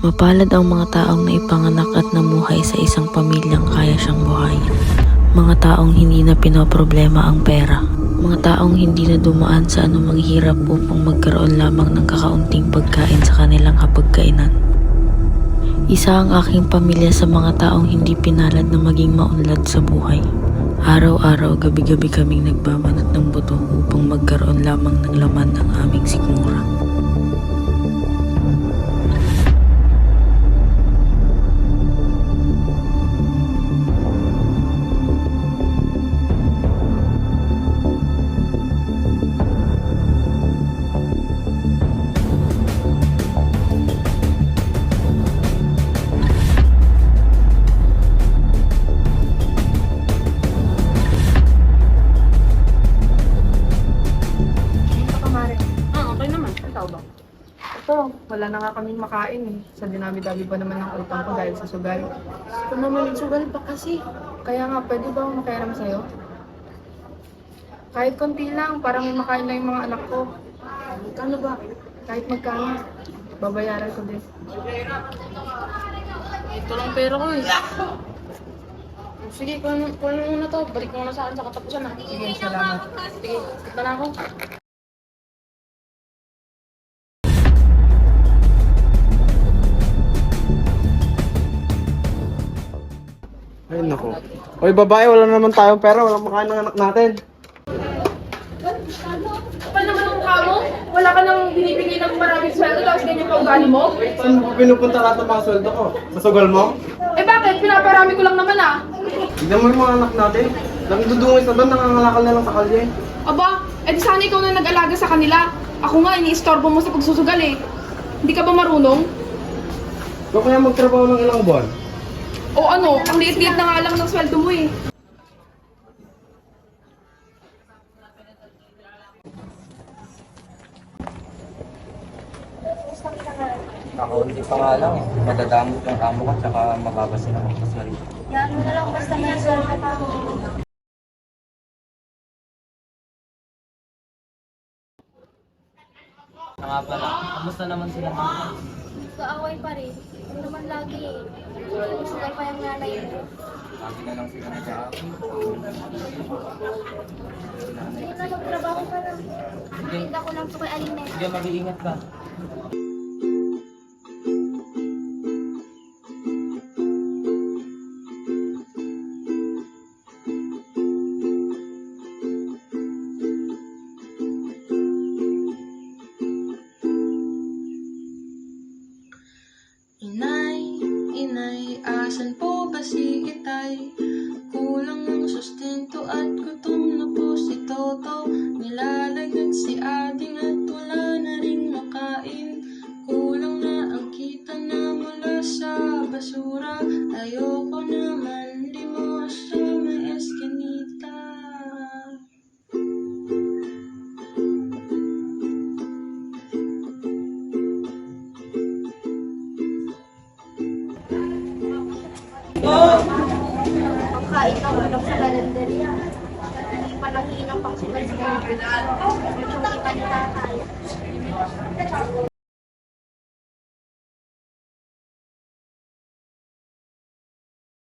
Mapalad ang mga taong naipanganak at namuhay sa isang pamilyang kaya siyang buhayin. Mga taong hindi na pinoproblema ang pera. Mga taong hindi na dumaan sa anumang hirap upang magkaroon lamang ng kakaunting pagkain sa kanilang hapagkainan. Isa ang aking pamilya sa mga taong hindi pinalad na maging maunlad sa buhay. Araw-araw, gabi-gabi kaming nagbabanat ng buto upang magkaroon lamang ng laman ng aming sikmura. Ito, wala na nga kaming makain eh. Sa dinami-dami pa naman ng utang ko dahil sa sugal. Ito naman, sugal pa kasi. Kaya nga, pwede ba akong makiaram sa'yo? Kahit konti lang, parang may makain lang yung mga anak ko. Magkano ba? Kahit magkano, babayaran ko din. Ito lang pera ko eh. Sige, kunin mo muna to. Balik mo na sa akin sa katapusan ha. Sige, salamat. Sige, kita na ako. Ay, naku. Oy, babae, wala naman tayong pera. Walang makain ng anak natin. Kapal naman ang mukha mo? Wala ka nang binibigay ng maraming sweldo tapos ganyan pa ugali mo? Saan mo pinupunta lahat ng mga sweldo ko? Sa sugal mo? Eh bakit? Pinaparami ko lang naman ah. Tignan mo yung mga anak natin. Nangdudungis na doon, nangangalakal na lang sa kalye. Aba, edi sana ikaw na nag-alaga sa kanila. Ako nga, iniistorbo mo sa pagsusugal eh. Hindi ka ba marunong? Ikaw kaya magtrabaho ng ilang buwan? O ano, ang liit-liit na nga lang ng sweldo mo eh. Nakaunti pa nga lang eh. Madadamot yung amo ko tsaka mababa sila ng paswari. Yan mo na lang basta may sweldo ka. Nga pala, kamusta naman sila naman? Kaaway pa rin. Ano naman lagi eh. Sugal pa yung nanay mo. Lagi na lang sila nag-aaway. Sige na, magtrabaho ka na. Nakita ko lang ito kay Aline. Sige, mag-iingat ka. Inay, asan po ba si Itay? Kulang ang sustento at gutom na po si Toto. Nilalagnat si Ading at wala na ring makain. Kulang na ang kita na mula sa basura. Ayoko naman limos sa may eskinita. Pagkain ng manok sa kalendarya. Hindi pa nanghihinang pang sugal sa kalendarya. Yung iba ni tatay.